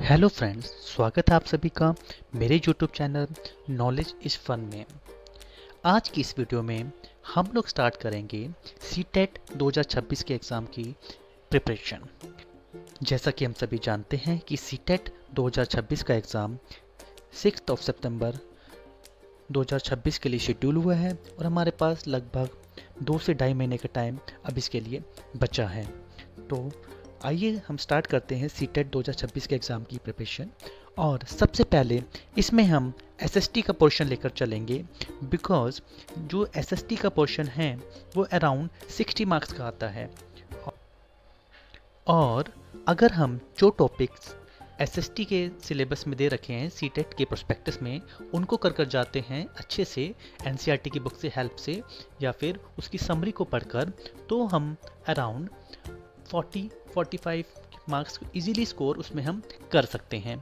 Hello friends, स्वागत है आप सभी का मेरे YouTube channel knowledge is fun में। आज की इस वीडियो में हम लोग स्टार्ट करेंगे सीटेट 2026 के एग्ज़ाम की प्रिपरेशन। जैसा कि हम सभी जानते हैं कि सीटेट 2026 का एग्ज़ाम 6 सितंबर 2026 के लिए शेड्यूल हुआ है और हमारे पास लगभग 2 से ढाई महीने का टाइम अब इसके लिए बचा है। तो आइए हम स्टार्ट करते हैं सीटेट 2026 के एग्ज़ाम की प्रिपरेशन। और सबसे पहले इसमें हम एसएसटी का पोर्शन लेकर चलेंगे, बिकॉज जो एसएसटी का पोर्शन है वो अराउंड 60 मार्क्स का आता है। और अगर हम जो टॉपिक्स एसएसटी के सिलेबस में दे रखे हैं सीटेट के प्रोस्पेक्टस में, उनको कर कर जाते हैं अच्छे से एनसीईआरटी की बुक से हेल्प से या फिर उसकी समरी को पढ़कर, तो हम अराउंड 40-45 मार्क्स इजीली स्कोर उसमें हम कर सकते हैं।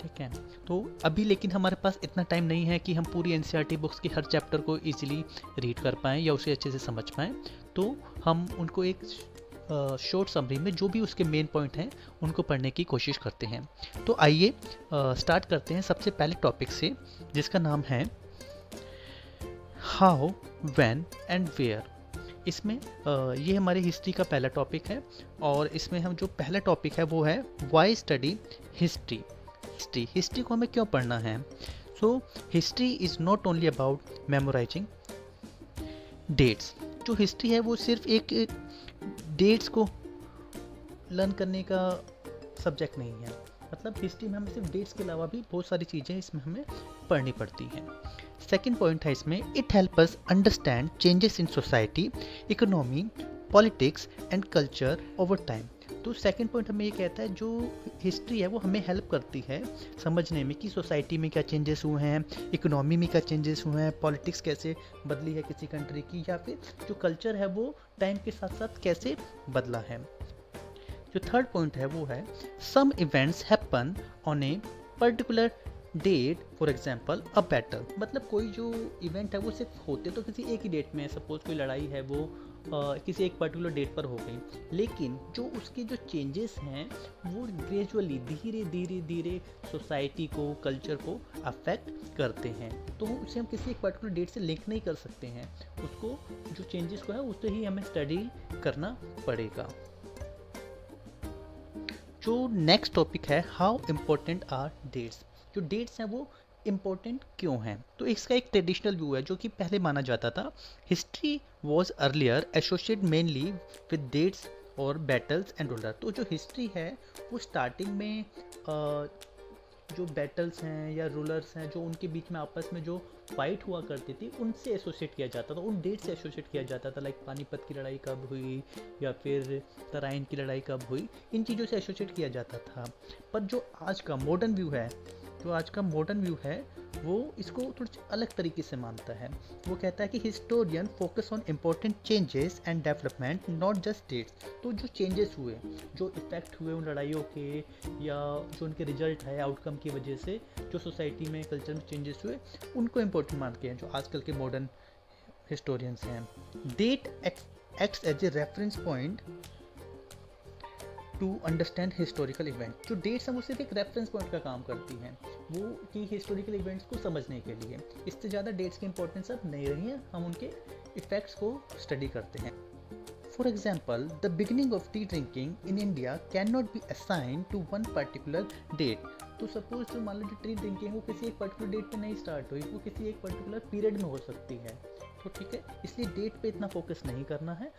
ठीक है, तो अभी लेकिन हमारे पास इतना टाइम नहीं है कि हम पूरी एनसीईआरटी बुक्स के हर चैप्टर को इजीली रीड कर पाएँ या उसे अच्छे से समझ पाएँ। तो हम उनको एक शॉर्ट समरी में जो भी उसके मेन पॉइंट हैं उनको पढ़ने की कोशिश करते हैं। तो आइए स्टार्ट करते हैं सबसे पहले टॉपिक से, जिसका नाम है हाउ, व्हेन एंड वेयर। इसमें ये हमारी हिस्ट्री का पहला टॉपिक है और इसमें हम जो पहला टॉपिक है वो है व्हाई स्टडी हिस्ट्री। हिस्ट्री को हमें क्यों पढ़ना है? So history is not only about memorising dates. जो हिस्ट्री है वो सिर्फ एक डेट्स को लर्न करने का सब्जेक्ट नहीं है। मतलब हिस्ट्री में हमें सिर्फ डेट्स के अलावा भी बहुत सारी चीज़ें इसमें हमें पढ़नी पड़ती हैं। सेकेंड पॉइंट है इसमें, it help us understand changes in society, economy, politics and culture over time. तो सेकेंड पॉइंट हमें ये कहता है जो हिस्ट्री है वो हमें हेल्प करती है समझने में कि सोसाइटी में क्या चेंजेस हुए हैं, इकोनॉमी में क्या चेंजेस हुए हैं, पॉलिटिक्स कैसे बदली है किसी कंट्री की, या फिर जो कल्चर है वो टाइम के साथ साथ कैसे बदला है। जो थर्ड पॉइंट है वो है, some events happen on a particular date, for example a battle. मतलब कोई जो इवेंट है वो सिर्फ होते तो किसी एक ही डेट में, सपोज कोई लड़ाई है वो किसी एक पर्टिकुलर डेट पर हो गई, लेकिन जो उसके जो चेंजेस हैं वो ग्रेजुअली धीरे धीरे धीरे सोसाइटी को, कल्चर को अफेक्ट करते हैं। तो उसे हम किसी एक पर्टिकुलर डेट से लिंक नहीं कर सकते हैं, उसको जो चेंजेस को है उसे ही हमें स्टडी करना पड़ेगा। जो नेक्स्ट टॉपिक है, हाउ इम्पोर्टेंट आर डेट्स। जो डेट्स हैं वो इम्पोर्टेंट क्यों हैं? तो इसका एक ट्रेडिशनल व्यू है जो कि पहले माना जाता था। History was earlier associated mainly with dates और बैटल्स एंड रूलर। तो जो हिस्ट्री है वो स्टार्टिंग में जो बैटल्स हैं या रूलर्स हैं जो उनके बीच में आपस में जो फाइट हुआ करती थी उनसे एसोसिएट किया जाता था, उन डेट से एसोसिएट किया जाता था। लाइक पानीपत की लड़ाई कब हुई या फिर तराइन की लड़ाई कब हुई, इन चीज़ों से एसोसिएट किया जाता था। पर जो आज का मॉडर्न व्यू है वो इसको थोड़ी अलग तरीके से मानता है। वो कहता है कि historian focus on important changes and development, not just dates. तो जो चेंजेस हुए, जो इफेक्ट हुए उन लड़ाइयों के, या जो उनके रिजल्ट है आउटकम की वजह से जो सोसाइटी में, कल्चर में चेंजेस हुए, उनको इम्पोर्टेंट मानते हैं जो आजकल के मॉडर्न हिस्टोरियंस हैं। Date acts as a reference point to understand historical event. जो डेट्स हैं वो सिर्फ एक रेफरेंस पॉइंट का काम करती हैं, वो कि हिस्टोरिकल इवेंट्स को समझने के लिए। इससे ज़्यादा डेट्स की इंपॉर्टेंस अब नहीं रही है, हम उनके इफेक्ट्स को स्टडी करते हैं। For example, the beginning of tea drinking in India can not be assign to one particular date. तो सपोज जो मान लो जो टी ड्रिंकिंग वो किसी एक पर्टिकुलर डेट पे नहीं स्टार्ट हुई, वो किसी एक पर्टिकुलर पीरियड में हो सकती है। तो ठीक है, इसलिए डेट पे इतना फोकस नहीं करना है।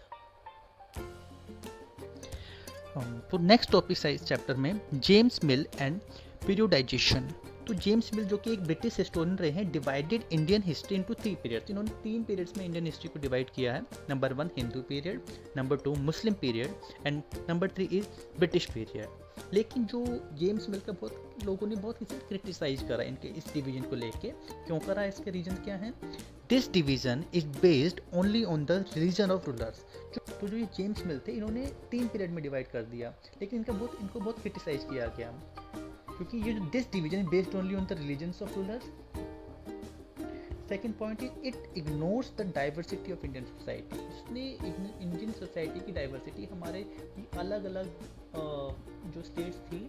तो नेक्स्ट टॉपिक है इस चैप्टर में, जेम्स मिल एंड पीरियोडाइजेशन। तो जेम्स मिल जो कि एक ब्रिटिश हिस्टोरियन रहे हैं, divided Indian history into 3 periods. इन्होंने 3 पीरियड्स में इंडियन हिस्ट्री को डिवाइड किया है। Number 1 Hindu period, number 2 Muslim period and number 3 is British period. लेकिन जो जेम्स मिल का बहुत लोगों ने बहुत इसे क्रिटिसाइज करा इनके इस डिवीजन को लेके। क्यों करा, इसके रीजन क्या हैं? This division is based only on the religion of rulers. तो जो ये जेम्स मिल थे इन्होंने 3 पीरियड में डिवाइड कर दिया, लेकिन इनको बहुत क्रिटिसाइज किया गया क्योंकि ये जो this division is based only on the religions of rulers. Second point is it ignores the diversity of Indian society. उसने इंडियन सोसाइटी की डाइवर्सिटी, हमारे अलग अलग जो स्टेट्स थी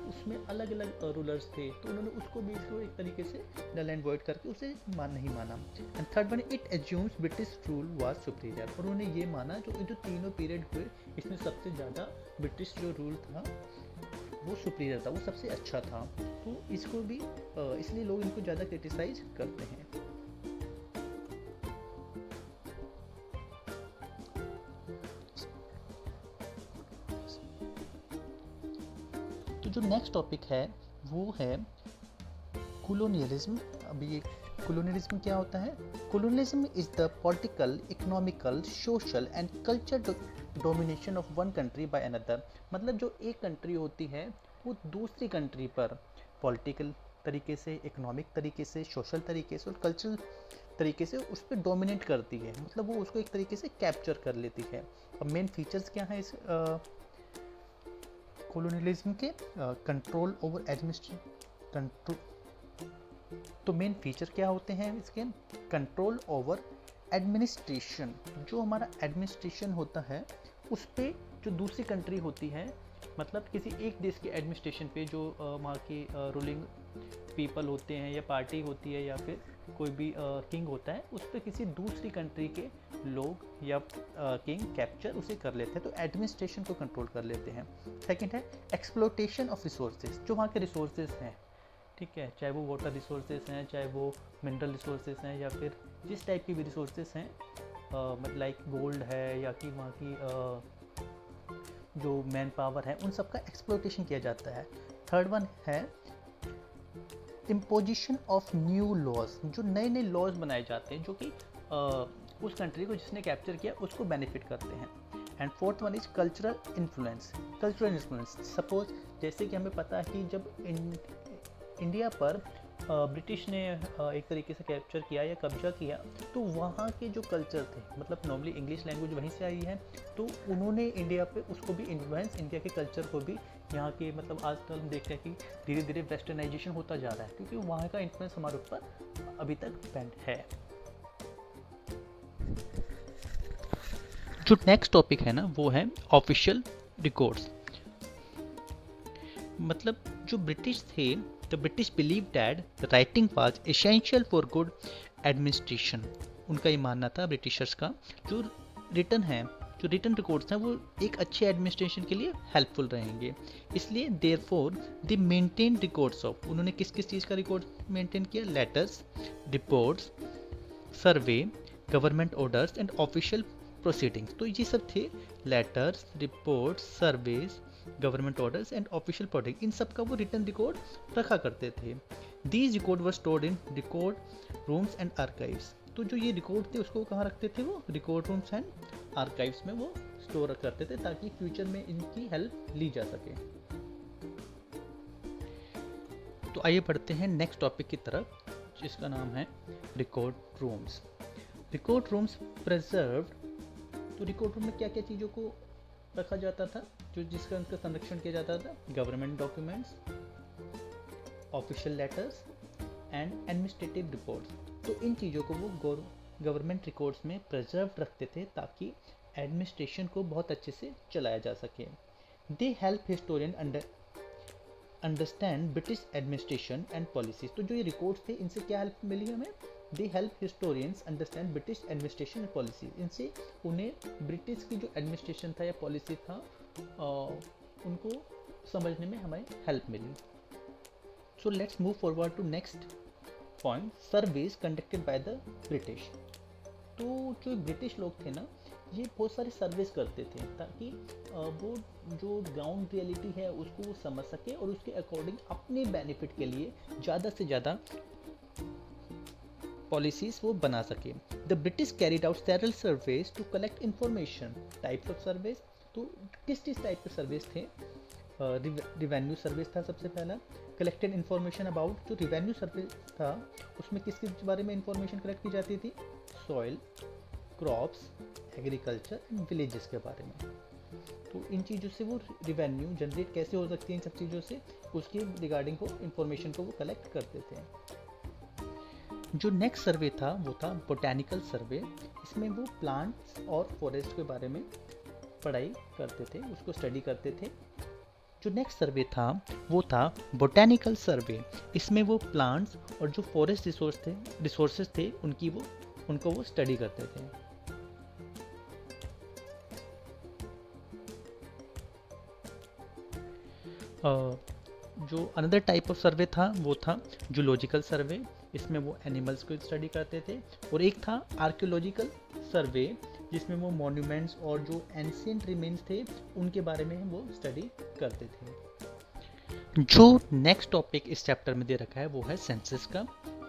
उसमें अलग अलग रूलर्स थे, तो उन्होंने उसको भी इसको एक तरीके से नल एंड वॉइड करके उसे नहीं माना। And third one, it assumes British rule was superior, और उन्होंने ये माना जो तीनों पीरियड हुए इसमें सबसे ज़्यादा ब्रिटिश जो रूल था वो सुपीरियर था, वो सबसे अच्छा था। तो इसको भी इसलिए लोग इनको ज़्यादा क्रिटिसाइज करते हैं। तो जो नेक्स्ट टॉपिक है वो है कोलोनियलिज्म। अभी ये कोलोनियलिज्म क्या होता है? Colonialism is the political, economical, social and culture domination of one country by another. मतलब जो एक कंट्री होती है वो दूसरी कंट्री पर पॉलिटिकल तरीके से, इकोनॉमिक तरीके से, सोशल तरीके से और कल्चरल तरीके से उस पर डोमिनेट करती है, मतलब वो उसको एक तरीके से कैप्चर कर लेती है। अब मेन फीचर्स क्या है इस कोलोनियलिज्म के? Control over administration. तो मेन फीचर क्या होते हैं इसके? Control over administration. जो हमारा एडमिनिस्ट्रेशन होता है उस पे जो दूसरी कंट्री होती है, मतलब किसी एक देश के एडमिनिस्ट्रेशन पे जो वहाँ की रूलिंग पीपल होते हैं या पार्टी होती है या फिर कोई भी किंग होता है, उस पर किसी दूसरी कंट्री के लोग या किंग कैप्चर उसे कर लेते हैं, तो एडमिनिस्ट्रेशन को कंट्रोल कर लेते हैं। सेकंड है एक्सप्लोटेशन ऑफ रिसोर्सेज। जो वहाँ के रिसोर्सेज हैं, ठीक है, चाहे वो वाटर रिसोर्सेज हैं, चाहे वो मिनरल रिसोर्सेज हैं, या फिर जिस टाइप की भी रिसोर्सेज हैं, मतलब लाइक गोल्ड है या कि वहाँ की जो मैन पावर है, उन सब का एक्सप्लोटेशन किया जाता है। थर्ड वन है इम्पोजिशन ऑफ न्यू लॉज। जो नए नए लॉज बनाए जाते हैं जो कि उस कंट्री को जिसने कैप्चर किया उसको बेनिफिट करते हैं। And fourth one is cultural influence. Cultural influence, suppose जैसे कि हमें पता है कि जब इंडिया पर ब्रिटिश ने एक तरीके से कैप्चर किया या कब्जा किया, तो वहाँ के जो कल्चर थे, मतलब नॉर्मली इंग्लिश लैंग्वेज वहीं से आई है, तो उन्होंने इंडिया पे उसको भी इन्फ्लुएंस, इंडिया के कल्चर को भी यहाँ के, मतलब आजकल हम देखते हैं कि धीरे धीरे वेस्टर्नाइजेशन होता जा रहा है, क्योंकि वहाँ का इन्फ्लुएंस हमारे ऊपर अभी तक पेंड है। जो नेक्स्ट टॉपिक है ना वो है ऑफिशियल रिकॉर्ड्स। मतलब जो ब्रिटिश थे, the British believe that writing was essential for good administration. उनका ये मानना था ब्रिटिशर्स का, जो रिटर्न है, जो रिटर्न रिकॉर्ड्स हैं वो एक अच्छे एडमिनिस्ट्रेशन के लिए हेल्पफुल रहेंगे। इसलिए therefore they maintain records of, उन्होंने किस किस चीज़ का रिकॉर्ड मेंटेन किया? Letters, reports, survey, government orders and official proceedings. तो ये सब थे letters, reports, surveys, government orders and official product, इन सब का वो रिटर्न रिकॉर्ड रखा करते थे। These record were stored in record rooms and archives. तो जो ये रिकॉर्ड थे उसको कहाँ रखते थे? वो रिकॉर्ड रूम्स एंड आर्काइव्स में वो स्टोर करते थे, ताकि फ्यूचर में इनकी हेल्प ली जा सके। तो आइए बढ़ते हैं नेक्स्ट टॉपिक की तरफ, जिसका नाम है record rooms. Record rooms preserved. तो रिकॉर्ड रूम में क्या क्या चीज़ों को रखा जाता था, जो जिसका उनका संरक्षण किया जाता था? Government documents, official letters and administrative reports. तो इन चीज़ों को वो गवर्नमेंट रिकॉर्ड्स में प्रिजर्व रखते थे, ताकि एडमिनिस्ट्रेशन को बहुत अच्छे से चलाया जा सके। They help historian understand British administration and policies. तो जो ये रिकॉर्ड्स थे, इनसे क्या हेल्प मिली हमें? They help historians understand British administration and policies. इनसे उन्हें ब्रिटिश की जो एडमिनिस्ट्रेशन था या पॉलिसी था उनको समझने में हमें हेल्प मिली। So let's move forward to next point, surveys conducted by the British. तो जो ब्रिटिश लोग थे ना, ये बहुत सारे सर्वेस करते थे, ताकि वो जो ग्राउंड रियलिटी है उसको वो समझ सके और उसके अकॉर्डिंग अपने बेनिफिट के लिए ज़्यादा से ज़्यादा पॉलिसीज वो बना सके। The British carried out several surveys to collect information. Types of surveys, तो किस किस टाइप के सर्वेज थे? रिवेन्यू सर्विस था सबसे पहला। कलेक्टेड इन्फॉर्मेशन अबाउट, जो रिवेन्यू सर्विस था उसमें किस किस बारे में इंफॉर्मेशन कलेक्ट की जाती थी? Soil, crops, agriculture and villages के बारे में। तो इन चीज़ों से वो रिवेन्यू जनरेट कैसे हो सकती है, इन सब चीज़ों से उसके रिगार्डिंग को इंफॉर्मेशन को वो कलेक्ट करते थे। जो नेक्स्ट सर्वे था वो था बोटेनिकल सर्वे। इसमें वो प्लांट्स और फॉरेस्ट के बारे में पढ़ाई करते थे, उसको स्टडी करते थे। जो नेक्स्ट सर्वे था वो था बोटेनिकल सर्वे। इसमें वो प्लांट्स और जो फॉरेस्ट रिसोर्सेज थे उनको वो स्टडी करते थे। जो अनदर टाइप ऑफ सर्वे था वो था जूलॉजिकल सर्वे। इसमें वो एनिमल्स को स्टडी करते थे। और एक था आर्कियोलॉजिकल सर्वे जिसमें वो मॉन्यूमेंट्स और जो एंशिएंट रिमेन्स थे उनके बारे में वो स्टडी करते थे। जो नेक्स्ट टॉपिक इस चैप्टर में दे रखा है वो है सेंसस का।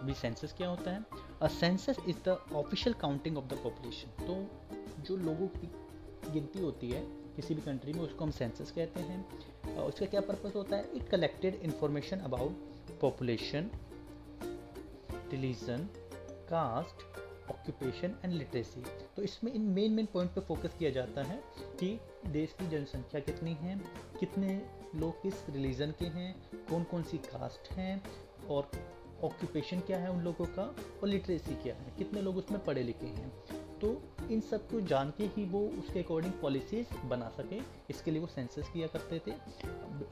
अभी सेंसस क्या होता है? A census is the official counting of the population. तो जो लोगों की गिनती होती है किसी भी कंट्री में उसको हम सेंसस कहते हैं। उसका क्या पर्पस होता है? It collected information about population, religion, caste, occupation and literacy. तो इसमें इन मेन पॉइंट पे फोकस किया जाता है कि देश की जनसंख्या कितनी है, कितने लोग किस रिलीजन के हैं, कौन कौन सी कास्ट हैं, और ऑक्यूपेशन क्या है उन लोगों का, और लिटरेसी क्या है, कितने लोग उसमें पढ़े लिखे हैं। तो इन सब को जान के ही वो उसके अकॉर्डिंग पॉलिसीज बना सके, इसके लिए वो सेंसस किया करते थे।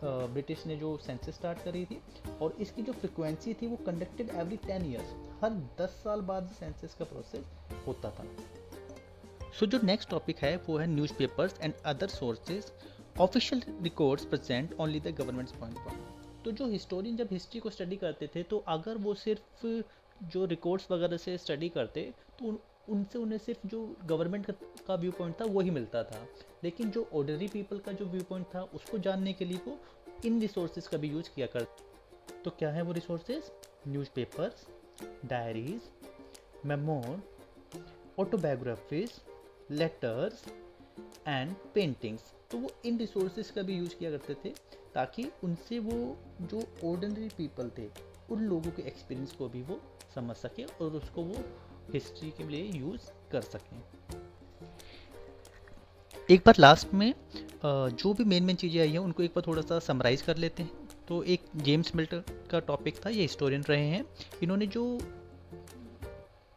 ब्रिटिश ने जो सेंसस स्टार्ट करी थी, और इसकी जो फ्रिक्वेंसी थी वो कंडक्टेड एवरी 10 ईयर्स, हर 10 साल बाद सेंसस का प्रोसेस होता था। सो जो नेक्स्ट टॉपिक है वो है newspapers and other sources official records present only the governments point of. तो जो हिस्टोरियन जब हिस्ट्री को स्टडी करते थे तो अगर वो सिर्फ जो रिकॉर्ड्स वगैरह से स्टडी करते तो उनसे उन्हें सिर्फ जो गवर्नमेंट का व्यू पॉइंट था वही मिलता था। लेकिन जो ऑर्डिनरी पीपल का जो व्यू पॉइंट था उसको जानने के लिए वो इन रिसोर्सेज का भी यूज किया करते। तो क्या है वो resources? Newspapers, diaries, memoir, autobiographies, letters and paintings. तो वो इन रिसोर्सेज का भी यूज किया करते थे ताकि उनसे वो जो ऑर्डिनरी पीपल थे उन लोगों के एक्सपीरियंस को भी वो समझ सके और उसको वो हिस्ट्री के लिए यूज कर सकें। एक बार लास्ट में जो भी मेन चीज़ें आई हैं उनको एक बार थोड़ा सा समराइज कर लेते हैं। तो एक जेम्स मिल्टन का टॉपिक था, ये हिस्टोरियन रहे हैं। इन्होंने जो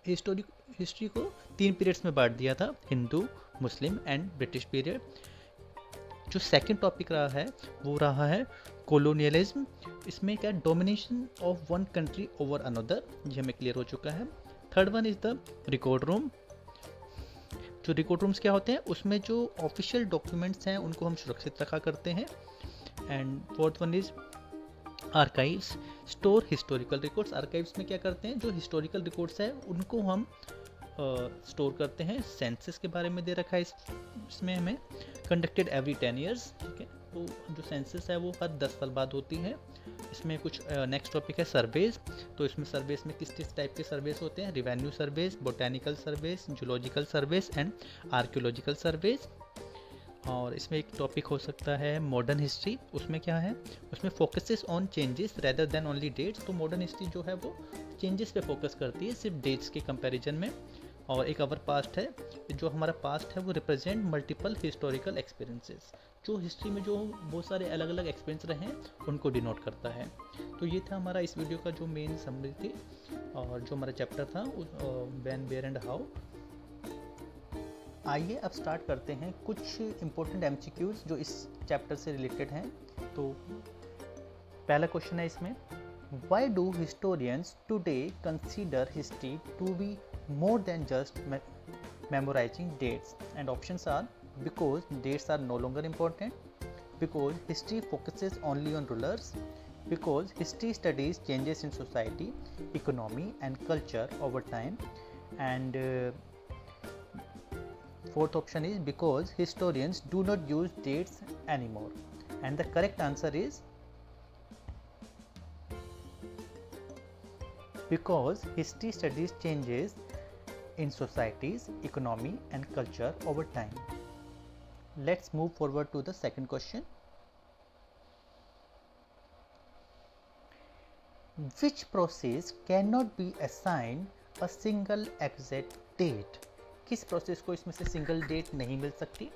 हिस्ट्री को 3 पीरियड्स में बांट दिया था, Hindu, Muslim and British period. जो सेकंड टॉपिक रहा है वो रहा है कोलोनियलिज्म। इसमें क्या domination of one country over another, ये हमें क्लियर हो चुका है। Third one is the record room. जो रिकॉर्ड रूम्स क्या होते हैं उसमें जो ऑफिशियल डॉक्यूमेंट्स हैं उनको हम सुरक्षित रखा करते हैं। And fourth one is archives, store historical records. Archives में क्या करते हैं? जो हिस्टोरिकल रिकॉर्ड्स है उनको हम स्टोर करते हैं। सेंसस के बारे में दे रखा है इसमें हमें, कंडक्टेड एवरी 10 ईयर्स, ठीक है। तो जो सेंसस है वो हर 10 साल बाद होती है। इसमें कुछ नेक्स्ट टॉपिक है सर्वेज। तो इसमें सर्वेज में किस किस टाइप के सर्वेज होते हैं? Revenue surveys, botanical surveys, zoological surveys and archaeological surveys. और इसमें एक टॉपिक हो सकता है मॉडर्न हिस्ट्री। उसमें क्या है? उसमें focuses on changes rather than only dates. तो मॉडर्न हिस्ट्री जो है वो चेंजेस पे फोकस करती है, सिर्फ डेट्स के कंपैरिजन में। और एक अवर पास्ट है, जो हमारा पास्ट है वो रिप्रेजेंट मल्टीपल हिस्टोरिकल एक्सपीरियंसेस। जो हिस्ट्री में जो बहुत सारे अलग अलग एक्सपीरियंस रहे हैं उनको डिनोट करता है। तो ये था हमारा इस वीडियो का जो मेन समरी थी, और जो हमारा चैप्टर था व्हेन, वेयर एंड हाउ। आइए अब स्टार्ट करते हैं कुछ इंपॉर्टेंट एमसीक्यूज जो इस चैप्टर से रिलेटेड हैं। तो पहला क्वेश्चन है इसमें, why do historians today consider history to be more than just memorizing dates? And options are because dates are no longer important, because history focuses only on rulers, because history studies changes in society, economy and culture over time, and fourth option is because historians do not use dates anymore. And the correct answer is because history studies changes in societies, economy and culture over time. Let's move forward to the second question. Which process cannot be assigned a single exact date? किस process को इसमें से single date नहीं मिल सकती?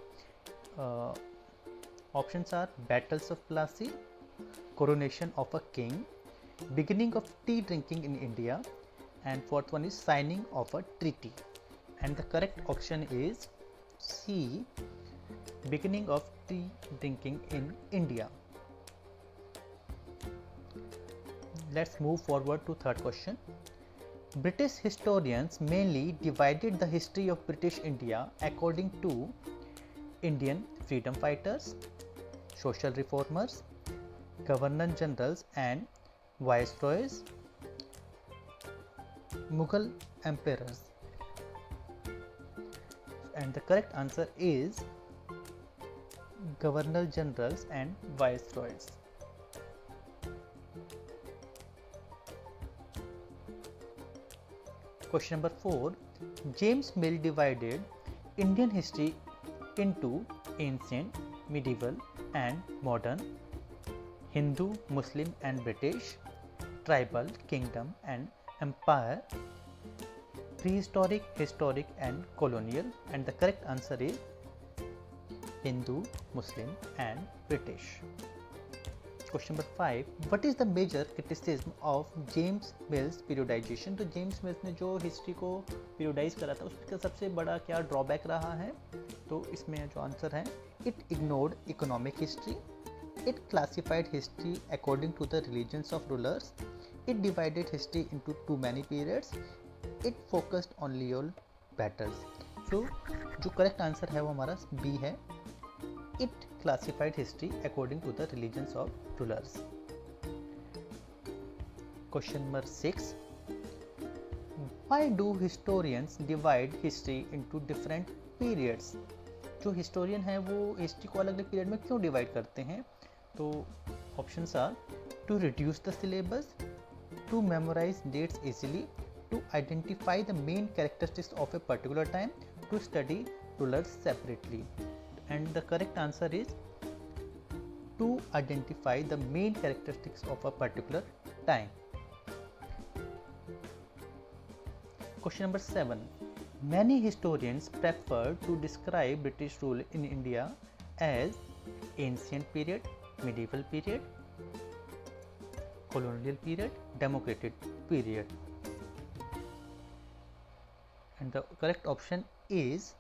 Options are battles of Plassey, coronation of a king, beginning of tea drinking in India, and fourth one is signing of a treaty. And the correct option is C, beginning of tea drinking in India. let's move forward to third question. British historians mainly divided the history of British India according to Indian freedom fighters, social reformers, governor generals and viceroys, Mughal emperors. And the correct answer is governor generals and viceroys. Question number 4. James Mill divided Indian history into ancient, medieval and modern, Hindu, Muslim and British, tribal, kingdom and empire, prehistoric, historic and colonial, and the correct answer is Hindu, Muslim and British. Question number 5. What is the major criticism of James Mill's periodization? तो James mills ने जो history को पीरियोडाइज करा था उसका सबसे बड़ा क्या ड्रॉबैक रहा है? तो इसमें जो आंसर है, it ignored economic history, it classified history according to the religions of rulers, it divided history into too many periods, it focused only on battles. So जो करेक्ट आंसर है वो हमारा बी है, it classified history according to the religions of rulers. Question number 6. Why do historians divide history into different periods? जो historian है वो history को अलग अलग पीरियड में क्यों डिवाइड करते हैं? तो options are to reduce the syllabus, to memorise dates easily, to identify the main characteristics of a particular time, to study rulers separately. And the correct answer is to identify the main characteristics of a particular time. Question number 7. Many historians prefer to describe British rule in India as ancient period, medieval period, colonial period, democratic period. And the correct option is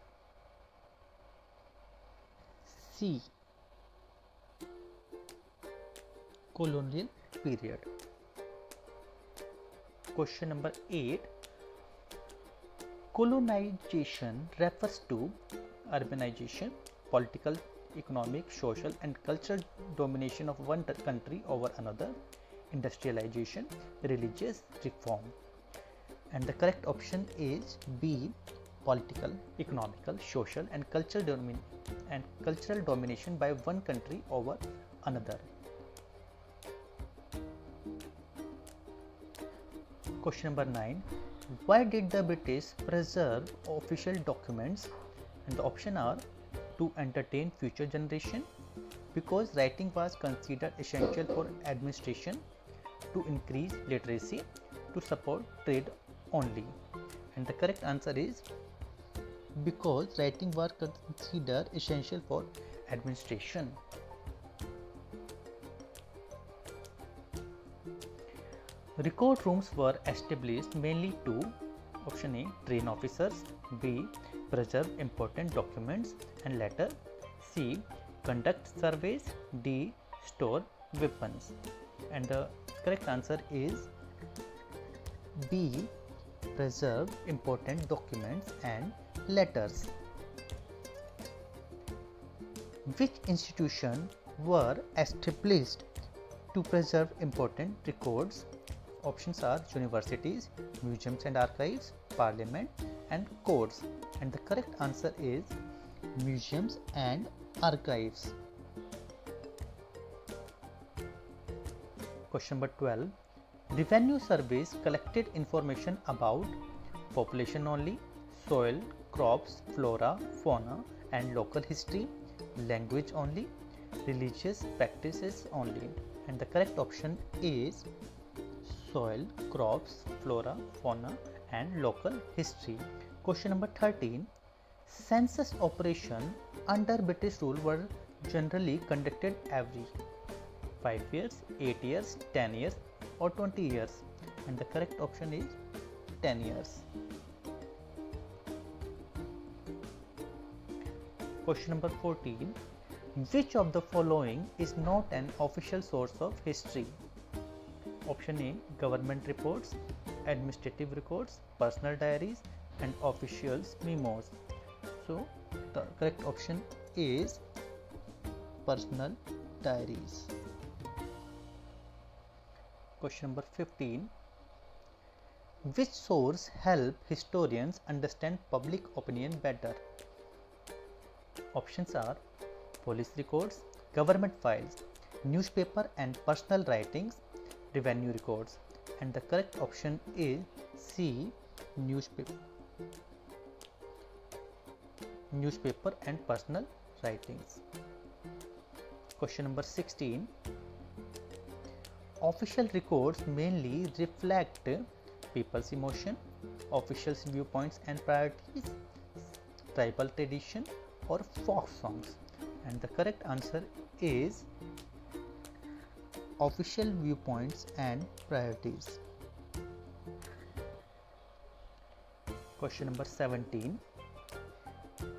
C, colonial period. Question number 8. Colonization refers to urbanization, political, economic, social and cultural domination of one country over another, industrialization, religious reform. And the correct option is B, political, economical, social and cultural domination by one country over another. Question number 9. Why did the British preserve official documents? And the option are to entertain future generation, because writing was considered essential for administration, to increase literacy, to support trade only. And the correct answer is because writing was considered essential for administration. Record rooms were established mainly to option A, train officers, B, preserve important documents and letter, C, conduct surveys, D, store weapons. And the correct answer is B, preserve important documents and letters. Which institution were established to preserve important records? Options are universities, museums and archives, parliament and courts. And the correct answer is museums and archives. Question number 12. Revenue surveys collected information about population only, soil, crops, flora, fauna and local history, language only, religious practices only. And the correct option is soil, crops, flora, fauna and local history. Question number 13. Census operation under British rule were generally conducted every 5 years, 8 years, 10 years or 20 years. And the correct option is 10 years. Question number 14. Which of the following is not an official source of history? Option A, government reports, administrative records, personal diaries, and officials' memos. So the correct option is personal diaries. Question number 15. Which source help historians understand public opinion better? Options are police records, government files, newspaper and personal writings, revenue records, and the correct option is C, newspaper and personal writings. Question number 16. Official records mainly reflect people's emotion, officials' viewpoints and priorities, tribal tradition, or folk songs. And the correct answer is official viewpoints and priorities. Question number 17.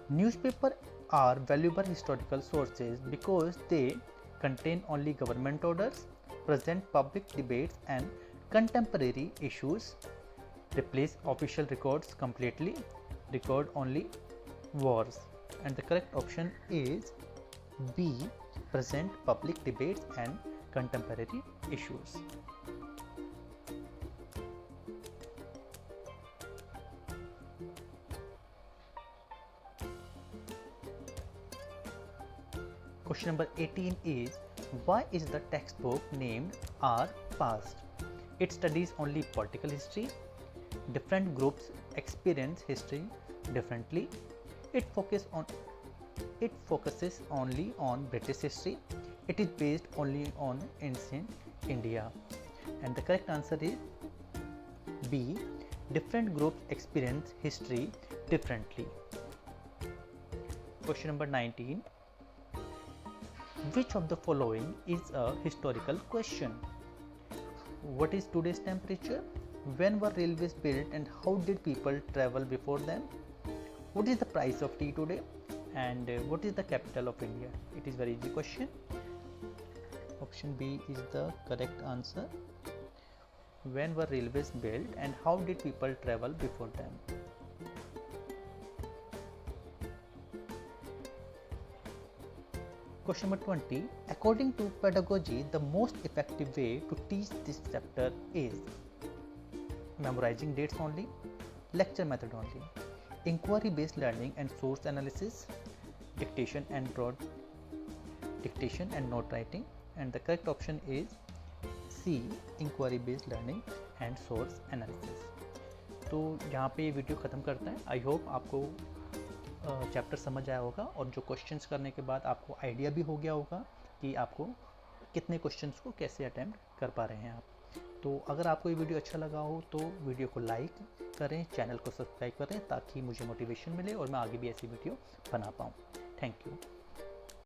Newspapers are valuable historical sources because they contain only government orders, present public debates and contemporary issues, replace official records completely, record only wars. And the correct option is B, present public debates and contemporary issues. Question number 18 is, why is the textbook named Our Past? It studies only political history. Different groups experience history differently. It focuses only on British history. It is based only on ancient India. And the correct answer is B, different groups experience history differently. Question number 19. Which of the following is a historical question? What is today's temperature? When were railways built and how did people travel before them? What is the price of tea today? And what is the capital of India? It is very easy question. Option B is the correct answer. When were railways built and how did people travel before them? Question number 20. According to pedagogy, the most effective way to teach this chapter is memorizing dates only, lecture method only, inquiry based learning and source analysis, dictation and note writing. And the correct option is C, inquiry based learning and source analysis. तो यहाँ पे ये video ख़त्म करते हैं. I hope आपको chapter समझ आया होगा और जो क्वेश्चंस करने के बाद आपको आइडिया भी हो गया होगा कि आपको कितने क्वेश्चंस को कैसे अटेम्प्ट कर पा रहे हैं आप. तो अगर आपको ये वीडियो अच्छा लगा हो तो वीडियो को लाइक करें, चैनल को सब्सक्राइब करें ताकि मुझे मोटिवेशन मिले और मैं आगे भी ऐसी वीडियो बना पाऊँ. Thank you.